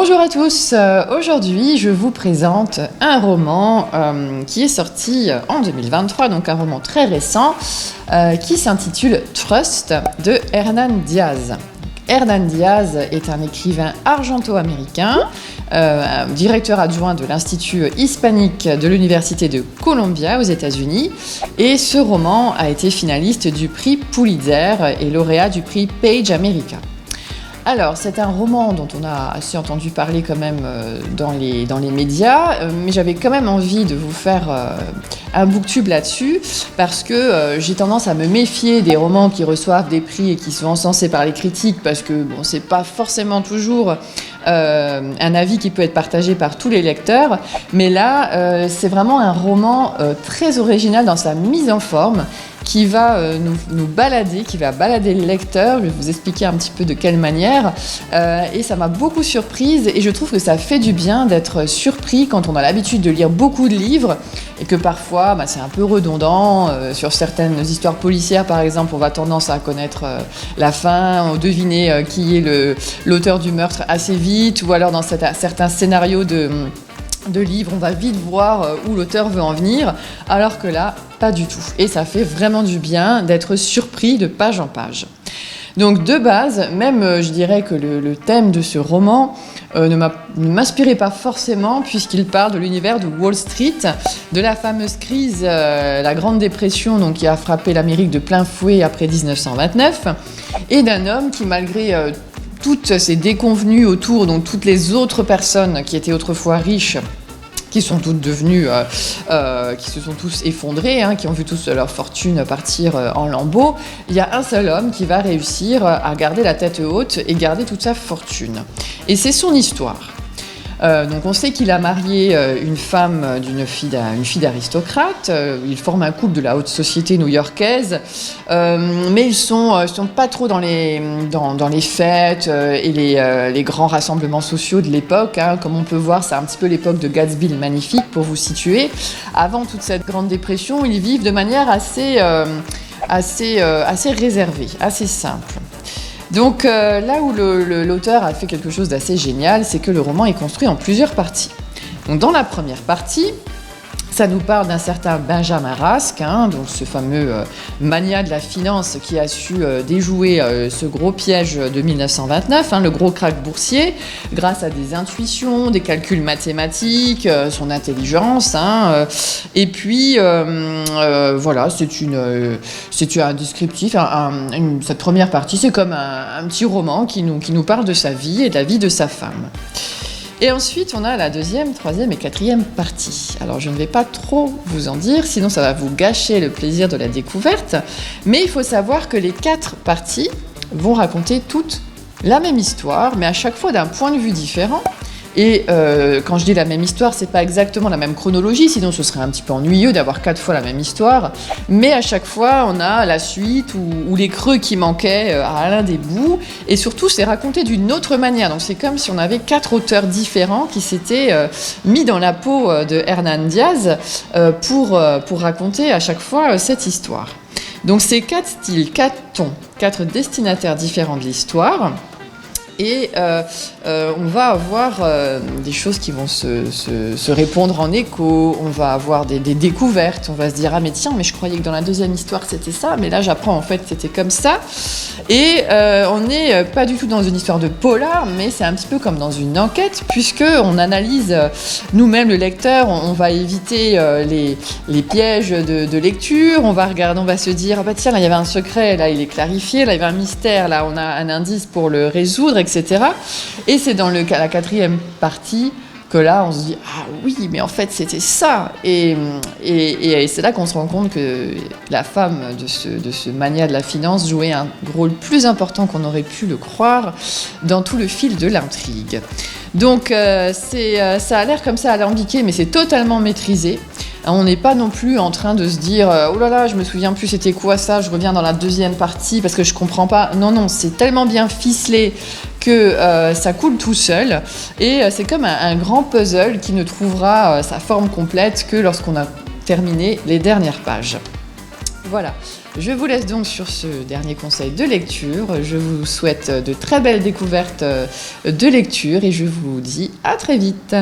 Bonjour à tous, aujourd'hui je vous présente un roman qui est sorti en 2023, donc un roman très récent qui s'intitule Trust de Hernán Diaz. Hernán Diaz est un écrivain argento-américain, directeur adjoint de l'Institut hispanique de l'Université de Columbia aux États-Unis, et ce roman a été finaliste du prix Pulitzer et lauréat du prix Page America. Alors, c'est un roman dont on a assez entendu parler quand même dans les médias, mais j'avais quand même envie de vous faire un booktube là-dessus, parce que j'ai tendance à me méfier des romans qui reçoivent des prix et qui sont encensés par les critiques, parce que bon, c'est pas forcément toujours un avis qui peut être partagé par tous les lecteurs, mais là, c'est vraiment un roman très original dans sa mise en forme, qui va nous balader, qui va balader le lecteur. Je vais vous expliquer un petit peu de quelle manière. Et ça m'a beaucoup surprise et je trouve que ça fait du bien d'être surpris quand on a l'habitude de lire beaucoup de livres et que parfois c'est un peu redondant. Sur certaines histoires policières, par exemple, on va tendance à connaître la fin, deviner qui est l'auteur du meurtre assez vite, ou alors dans certains scénarios de livres, on va vite voir où l'auteur veut en venir, alors que là, pas du tout. Et ça fait vraiment du bien d'être surpris de page en page. Donc de base, même je dirais que le thème de ce roman ne m'inspirait pas forcément, puisqu'il parle de l'univers de Wall Street, de la fameuse crise, la Grande Dépression, donc, qui a frappé l'Amérique de plein fouet après 1929, et d'un homme qui, malgré toutes ces déconvenues autour, donc toutes les autres personnes qui étaient autrefois riches, qui sont toutes devenues, qui se sont tous effondrés, qui ont vu tous leur fortune partir en lambeaux, il y a un seul homme qui va réussir à garder la tête haute et garder toute sa fortune. Et c'est son histoire. Donc on sait qu'il a marié une femme une fille d'aristocrate, ils forment un couple de la haute société new-yorkaise, mais ils sont pas trop dans les fêtes et les grands rassemblements sociaux de l'époque, comme on peut voir, c'est un petit peu l'époque de Gatsby le Magnifique pour vous situer. Avant toute cette grande dépression, ils vivent de manière assez réservée, assez simple. Donc là où l'auteur a fait quelque chose d'assez génial, c'est que le roman est construit en plusieurs parties. Donc dans la première partie, ça nous parle d'un certain Benjamin Rask, donc ce fameux magnat de la finance qui a su déjouer ce gros piège de 1929, le gros krach boursier, grâce à des intuitions, des calculs mathématiques, son intelligence. Et puis, voilà, c'est un descriptif. Cette première partie, c'est comme un petit roman qui nous parle de sa vie et de la vie de sa femme. Et ensuite, on a la deuxième, troisième et quatrième partie. Alors, je ne vais pas trop vous en dire, sinon ça va vous gâcher le plaisir de la découverte. Mais il faut savoir que les 4 parties vont raconter toutes la même histoire, mais à chaque fois d'un point de vue différent. Et quand je dis la même histoire, c'est pas exactement la même chronologie, sinon ce serait un petit peu ennuyeux d'avoir 4 fois la même histoire. Mais à chaque fois, on a la suite ou les creux qui manquaient à l'un des bouts. Et surtout, c'est raconté d'une autre manière. Donc c'est comme si on avait 4 auteurs différents qui s'étaient mis dans la peau de Hernán Diaz pour raconter à chaque fois cette histoire. Donc c'est 4 styles, 4 tons, 4 destinataires différents de l'histoire. Et on va avoir des choses qui vont se répondre en écho, on va avoir des découvertes, on va se dire « Ah mais tiens, mais je croyais que dans la deuxième histoire c'était ça, mais là j'apprends en fait c'était comme ça ». Et on n'est pas du tout dans une histoire de polar, mais c'est un petit peu comme dans une enquête, puisqu'on analyse nous-mêmes le lecteur, on va éviter les pièges de lecture, on va regarder, on va se dire « Ah bah tiens, là il y avait un secret, là il est clarifié, là il y avait un mystère, là on a un indice pour le résoudre », etc. Et c'est dans la quatrième partie que là on se dit « Ah oui, mais en fait c'était ça !» Et c'est là qu'on se rend compte que la femme de ce magnat de la finance jouait un rôle plus important qu'on aurait pu le croire dans tout le fil de l'intrigue. Donc ça a l'air comme ça alambiqué, mais c'est totalement maîtrisé. On n'est pas non plus en train de se dire « Oh là là, je me souviens plus c'était quoi ça, je reviens dans la deuxième partie parce que je comprends pas ». Non, c'est tellement bien ficelé que ça coule tout seul. Et c'est comme un grand puzzle qui ne trouvera sa forme complète que lorsqu'on a terminé les dernières pages. Voilà. Je vous laisse donc sur ce dernier conseil de lecture. Je vous souhaite de très belles découvertes de lecture et je vous dis à très vite.